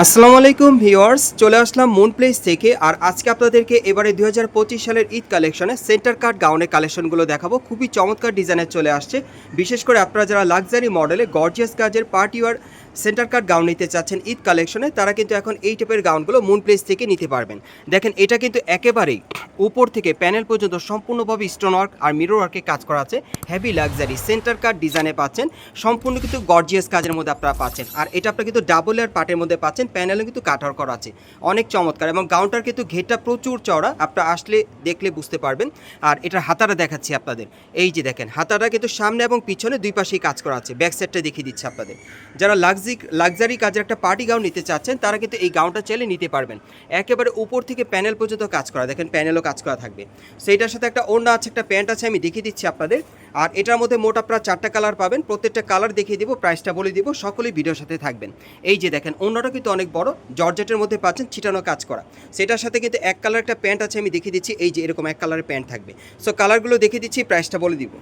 আসসালামু আলাইকুম ভিউয়ার্স, চলে আসলাম মুন প্লেস থেকে। আর আজকে আপনাদেরকে এবারে 2025 সালের ঈদ কালেকশনে সেন্টার কাট গাউনের কালেকশনগুলো দেখাবো। খুবই চমৎকার ডিজাইনের চলে আসছে। বিশেষ করে আপনারা যারা লাক্সারি মডেলে গর্জিয়াস কাজের পার্টি ওয়ার সেন্টার কাট গাউন নিতে চাচ্ছেন ঈদ কালেকশনে, তারা কিন্তু এখন এই টাইপের গাউনগুলো মুন প্লেস থেকে নিতে পারবেন। দেখেন, এটা কিন্তু একেবারেই উপর থেকে প্যানেল পর্যন্ত সম্পূর্ণভাবে স্টোন ওয়ার্ক আর মিরর ওয়ার্কে কাজ করা আছে। হেভি লাক্সারি সেন্টার কাট ডিজাইনে পাচ্ছেন, সম্পূর্ণ কিন্তু গর্জিয়াস কাজের মধ্যে আপনারা পাচ্ছেন। আর এটা আপনারা কিন্তু ডাবল লেয়ার পার্টের মধ্যে পাচ্ছেন, প্যানেলও কিন্তু কাটার করা আছে, অনেক চমৎকার। এবং গাউনটার কিন্তু ঘেরটা প্রচুর চওড়া, আপনারা আসলে দেখলে বুঝতে পারবেন। আর এটার হাতাটা দেখাচ্ছি আপনাদের, এই যে দেখেন হাতাটা কিন্তু সামনে এবং পিছনে দুই পাশেই কাজ করা আছে। ব্যাক সাইডটা দেখিয়ে দিচ্ছে আপনাদের। যারা লাক্সারি কাজের একটা পার্টি গাউন নিতে চাচ্ছেন, তারা কিন্তু এই গাউনটা চাইলে নিতে পারবেন। একেবারে উপর থেকে প্যানেল পর্যন্ত কাজ করা, দেখেন প্যানেলও কাজ করা থাকবে। সো এটার সাথে একটা ওড়না আছে, একটা প্যান্ট আছে, আমি দেখিয়ে দিচ্ছি আপনাদের। আর এটার মধ্যে মোট আপনারা 4টা কালার পাবেন, প্রত্যেকটা কালার দেখিয়ে দিব, প্রাইসটা বলে দিব, সকলেই ভিডিওর সাথে থাকবেন। এই যে দেখেন ওড়নাটা কিন্তু অনেক বড়, জর্জেটের মধ্যে পাচ্ছেন, ছিটানো কাজ করা। সেটার সাথে কিন্তু এক কালার একটা প্যান্ট আছে, আমি দেখিয়ে দিচ্ছি। এই যে এরকম এক কালারের প্যান্ট থাকবে। সো কালারগুলো দেখিয়ে দিচ্ছি, প্রাইসটা বলে দিব।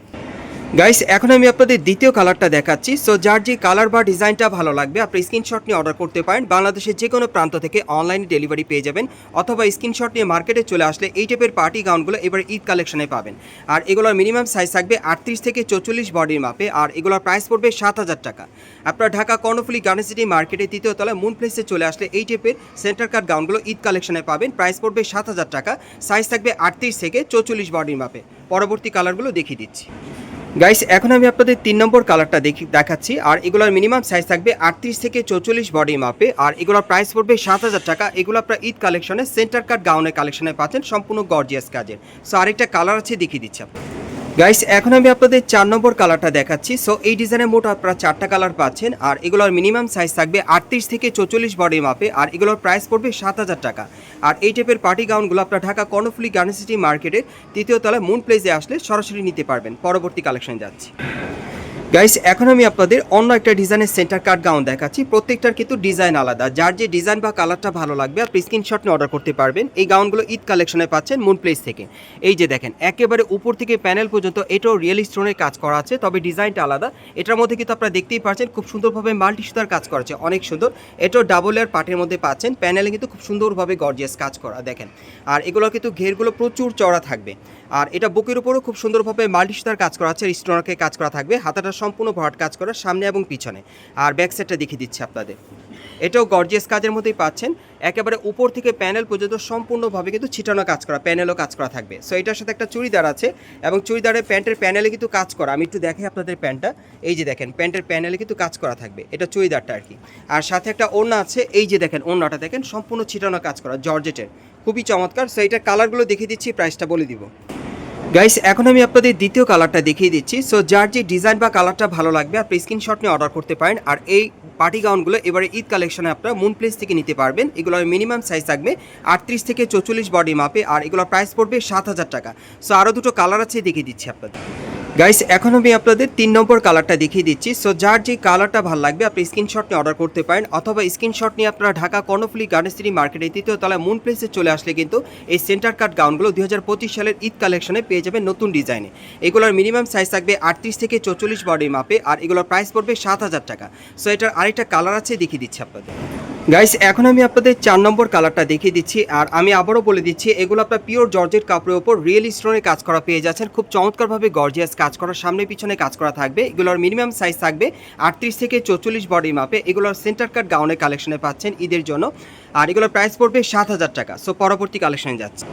গাইস, এখন আমি আপনাদের দ্বিতীয় কালারটা দেখাচ্ছি। সো যার যে কালার বা ডিজাইনটা ভালো লাগবে, আপনি স্ক্রিনশট নিয়ে অর্ডার করতে পারেন। বাংলাদেশের যে কোনো প্রান্ত থেকে অনলাইনে ডেলিভারি পেয়ে যাবেন, অথবা স্ক্রিনশট নিয়ে মার্কেটে চলে আসলে এই টাইপের পার্টি গাউনগুলো এবার ঈদ কালেকশনে পাবেন। আর এগুলোর মিনিমাম সাইজ থাকবে 38 থেকে 44 বডির মাপে। আর এগুলোর প্রাইস পড়বে 7,000 টাকা। আপনার ঢাকা কর্ণফুলী গার্ডেন সিটি মার্কেটে তৃতীয় তলায় মুন প্লেসে চলে আসলে এই টাইপের সেন্টার কাট গাউনগুলো ঈদ কালেকশনে পাবেন। প্রাইস পড়বে 7,000 টাকা। সাইজ থাকবে 38 থেকে 44 বডির মাপে। পরবর্তী কালারগুলো দেখিয়ে দিচ্ছি। গাইস, এখন আমি আপনাদের 3 নম্বর কালারটা দেখাচ্ছি। আর এগুলোর মিনিমাম সাইজ থাকবে 38 থেকে 44 বডি মাপে। আর এগুলোর প্রাইস পড়বে 7,000 টাকা। এগুলো আপনার ঈদ কালেকশনে সেন্টার কাট গাউনের কালেকশনে পাচ্ছেন, সম্পূর্ণ গর্জিয়াস কাজের। সো আরেকটা কালার আছে, দেখিয়ে দিচ্ছি আপনার। গাইস, এখন আমি আপনাদের 4 নম্বর কালারটা দেখাচ্ছি। সো এই ডিজাইনের মোট আপনারা 4টা কালার পাচ্ছেন। আর এগুলোর মিনিমাম সাইজ থাকবে 38 থেকে 44 বডি মাপে। আর এগুলোর প্রাইস পড়বে 7,000 টাকা। আর এই টাইপের পার্টি গাউনগুলো আপনার ঢাকা কর্ণফুলী গার্ডেন সিটি মার্কেটের তৃতীয় তলায় মুন প্লেসে আসলে সরাসরি নিতে পারবেন। পরবর্তী কালেকশন যাচ্ছি। গাইস, এখন আমি আপনাদের অন্য একটা ডিজাইনের সেন্টার কাট গাউন দেখাচ্ছি। প্রত্যেকটার কিন্তু ডিজাইন আলাদা, যার যে ডিজাইন বা কালারটা ভালো লাগবে আপনি স্ক্রিনশট নিয়ে অর্ডার করতে পারবেন। এই গাউনগুলো ঈদ কালেকশনে পাচ্ছেন মুন প্লেস থেকে। এই যে দেখেন একেবারে উপর থেকে প্যানেল পর্যন্ত এটাও রিয়েল স্টোনের কাজ করা আছে, তবে ডিজাইনটা আলাদা। এটার মধ্যে কিন্তু আপনারা দেখতেই পাচ্ছেন খুব সুন্দরভাবে মাল্টি সুতার কাজ করা আছে, অনেক সুন্দর। এটাও ডাবল লেয়ার পার্টের মধ্যে পাচ্ছেন, প্যানেলে কিন্তু খুব সুন্দরভাবে গর্জিয়াস কাজ করা দেখেন। আর এগুলো কিন্তু ঘেরগুলো প্রচুর চওড়া থাকবে। আর এটা বুকের উপরও খুব সুন্দরভাবে মাল্টি সুতার কাজ করা আছে, স্টোনারকে কাজ করা থাকবে। হাতাটা সম্পূর্ণ ভরাট কাজ করা সামনে এবং পিছনে। আর ব্যাক সাইডটা দেখিয়ে দিচ্ছি আপনাদের। এটাও গর্জিয়াস কাজের মধ্যেই পাচ্ছেন, একেবারে উপর থেকে প্যানেল পর্যন্ত সম্পূর্ণভাবে কিন্তু ছিটানো কাজ করা, প্যানেলও কাজ করা থাকবে। সো এটার সাথে একটা চুড়িদার আছে, এবং চুড়িদারের প্যান্টের প্যানেলে কিন্তু কাজ করা। আমি একটু দেখাই আপনাদের প্যান্টটা। এই যে দেখেন প্যান্টের প্যানেলে কিন্তু কাজ করা থাকবে, এটা চুড়িদারটা আর কি। আর সাথে একটা ওড়না আছে, এই যে দেখেন ওড়নাটা দেখেন সম্পূর্ণ ছিটানো কাজ করা, জর্জেটের, খুবই চমৎকার। সো এটার কালারগুলো দেখিয়ে দিচ্ছি, প্রাইসটা বলে দিব। গাইস, এখন আমি আপনাদের দ্বিতীয় কালারটা দেখিয়ে দিচ্ছি। সো যার যে ডিজাইন বা কালারটা ভালো লাগবে আপনি স্ক্রিনশট নিয়ে অর্ডার করতে পারেন। আর এই পার্টি গাউনগুলো এবারে ঈদ কালেকশনে আপনারা মুন প্লেস থেকে নিতে পারবেন। এগুলোর মিনিমাম সাইজ থাকবে 38 থেকে 44 বডি মাপে। আর এগুলোর প্রাইস পড়বে 7,000 টাকা। সো আরও দুটো কালার আছে, দেখিয়ে দিচ্ছি আপনাদের। গাইস, এখন আমি আপনাদের 3 নম্বর কালারটা দেখিয়ে দিচ্ছি। সো যার যে কালারটা ভালো লাগবে আপনি স্ক্রিনশট নিয়ে অর্ডার করতে পারেন, অথবা স্ক্রিনশট নিয়ে আপনারা ঢাকা কর্ণফুলী গার্ডেন সিটি মার্কেটের তৃতীয় তলায় মুন প্লেসে চলে আসলে কিন্তু এই সেন্টার কাট গাউনগুলো 2025 সালের ঈদ কালেকশনে পেয়ে যাবেন নতুন ডিজাইনে। এগুলোর মিনিমাম সাইজ থাকবে 38 থেকে 44 বডি মাপে। আর এগুলোর প্রাইস পড়বে 7,000 টাকা। সো এটার আরেকটা কালার আছে, দেখিয়ে দিচ্ছি আপনাদের। গাইস, এখন আমি আপনাদের 4 নম্বর কালারটা দেখিয়ে দিচ্ছি। আর আমি আবারও বলে দিচ্ছি, এগুলো আপনার পিওর জর্জেট কাপড়ের ওপর রিয়েল স্টোনের কাজ করা পেয়ে যাচ্ছেন, খুব চমৎকারভাবে গর্জিয়াস কাজ করা, সামনে পিছনে কাজ করা থাকবে। এগুলোর মিনিমাম সাইজ থাকবে 38 থেকে 44 বডি মাপে। এগুলোর সেন্টার কাট গাউনের কালেকশনে পাচ্ছেন ঈদের জন্য। আর এগুলোর প্রাইস পড়বে 7,000 টাকা। সো পরবর্তী কালেকশনে যাচ্ছে।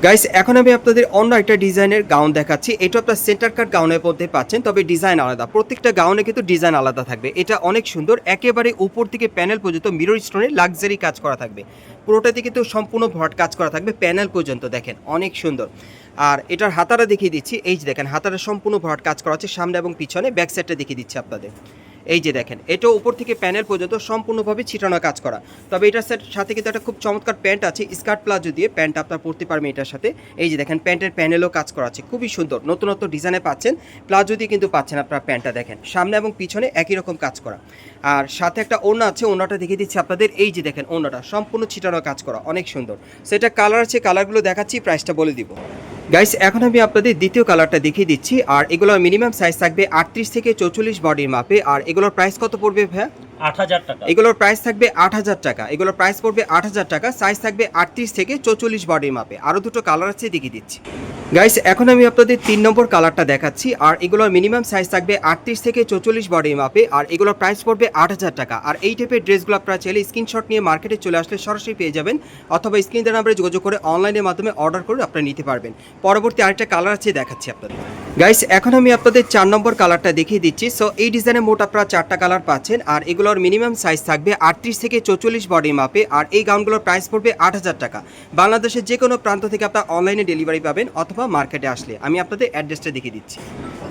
গাইস, এখন আমি আপনাদের অন্য একটা ডিজাইনের গাউন দেখাচ্ছি। এটা আপনার সেন্টার কাট গাউনের মধ্যে পাচ্ছেন, তবে ডিজাইন আলাদা। প্রত্যেকটা গাউনে কিন্তু ডিজাইন আলাদা থাকবে। এটা অনেক সুন্দর, একেবারে উপর থেকে প্যানেল পর্যন্ত মিরর স্টোনের লাক্সারি কাজ করা থাকবে। পুরোটাতে কিন্তু সম্পূর্ণ ভরাট কাজ করা থাকবে, প্যানেল পর্যন্ত দেখেন অনেক সুন্দর। আর এটার হাতাটা দেখিয়ে দিচ্ছি, এই যে দেখেন হাতাটা সম্পূর্ণ ভরাট কাজ করা আছে সামনে এবং পিছনে। ব্যাক সাইডটা দেখিয়ে দিচ্ছি আপনাদের। এই যে দেখেন এটাও উপর থেকে প্যানেল পর্যন্ত সম্পূর্ণভাবে ছিটানো কাজ করা। তবে এটার সাথে কিন্তু একটা খুব চমৎকার প্যান্ট আছে, স্কার্ট প্লাজো দিয়ে প্যান্ট আপনার পরতে পারবেন এটার সাথে। এই যে দেখেন প্যান্টের প্যানেলও কাজ করা আছে, খুবই সুন্দর, নতুনত্ব ডিজাইনে পাচ্ছেন। প্লাজো দিয়ে কিন্তু পাচ্ছেন আপনার প্যান্টটা, দেখেন সামনে এবং পিছনে একই রকম কাজ করা। আর সাথে একটা ওড়না আছে, ওড়নাটা দেখিয়ে দিচ্ছি আপনাদের। এই যে দেখেন ওড়নাটা সম্পূর্ণ ছিটানো কাজ করা, অনেক সুন্দর। সেটা কালার আছে, কালারগুলো দেখাচ্ছি, প্রাইসটা বলে দিব। গাইস, এখন আমি আপনাদের দ্বিতীয় কালারটা দেখিয়ে দিচ্ছি। আর এগুলোর মিনিমাম সাইজ থাকবে 38 থেকে 44 বডির মাপে। আর এগুলোর প্রাইস কত পড়বে ভাইয়া? 8,000 টাকা। এগুলোর প্রাইস থাকবে 8,000 টাকা। এগুলোর প্রাইস পড়বে 8,000 টাকা। সাইজ থাকবে 38 থেকে 44 বডির মাপে। আরও দুটো কালার আছে, দেখিয়ে দিচ্ছি। গাইস, এখন আমি আপনাদের 3 নম্বর কালারটা দেখাচ্ছি। আর এগুলোর মিনিমাম সাইজ থাকবে 38 থেকে 44 বডির মাপে। আর এগুলোর প্রাইস পড়বে 8,000 টাকা। আর এই টাইপের ড্রেসগুলো আপনারা চাইলে স্ক্রিনশট নিয়ে মার্কেটে চলে আসলে সরাসরি পেয়ে যাবেন, অথবা স্ক্রিন দেওয়া নাম্বারে যোগাযোগ করে অনলাইনের মাধ্যমে অর্ডার করে আপনারা নিতে পারবেন। পরবর্তী আরেকটা কালার আছে, দেখাচ্ছি আপনাদের। গাইস, এখন আমি আপনাদের 4 নম্বর কালারটা দেখিয়ে দিচ্ছি। সো এই ডিজাইনে মোট আপনারা 4টা কালার পাচ্ছেন। আর এগুলোর মিনিমাম সাইজ থাকবে 38 থেকে 44 বডির মাপে। আর এই গাউনগুলোর প্রাইস পড়বে 8,000 টাকা। বাংলাদেশের যে কোনো প্রান্ত থেকে আপনারা অনলাইনে ডেলিভারি পাবেন, অথবা মার্কেটে আসলে। আমি আপনাদের অ্যাড্রেসটা দেখিয়ে দিচ্ছি।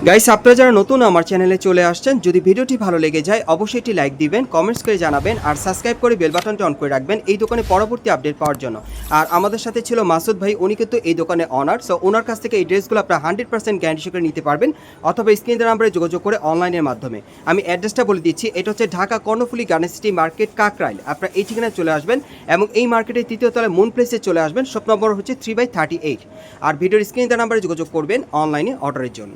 গাইস, আপনারা যারা নতুন আমার চ্যানেলে চলে আসছেন, যদি ভিডিওটি ভালো লেগে যায় অবশ্যই একটি লাইক দিবেন, কমেন্টস করে জানাবেন, আর সাবস্ক্রাইব করে বেল বাটনটা অন করে রাখবেন এই দোকানে পরবর্তী আপডেট পাওয়ার জন্য। আর আমাদের সাথে ছিল মাসুদ ভাই, উনি কিন্তু এই দোকানে অনার। সো ওনার কাছ থেকে এই ড্রেসগুলো আপনারা 100% গ্যারান্টি সহকারে নিতে পারবেন, অথবা স্ক্রিন দেওয়া নাম্বারে যোগাযোগ করে অনলাইনের মাধ্যমে। আমি অ্যাড্রেসটা বলে দিচ্ছি, এটা হচ্ছে Dhaka Karnaphuli garden city market, Kakrail. আপনারা এই ঠিকানায় চলে আসবেন এবং এই মার্কেটের 3য় তলায় মুন প্লেসে চলে আসবেন। শপ নম্বর হচ্ছে 3/38। আর ভিডিওর স্ক্রিন দেওয়া নাম্বারে যোগাযোগ করবেন অনলাইনে অর্ডারের জন্য।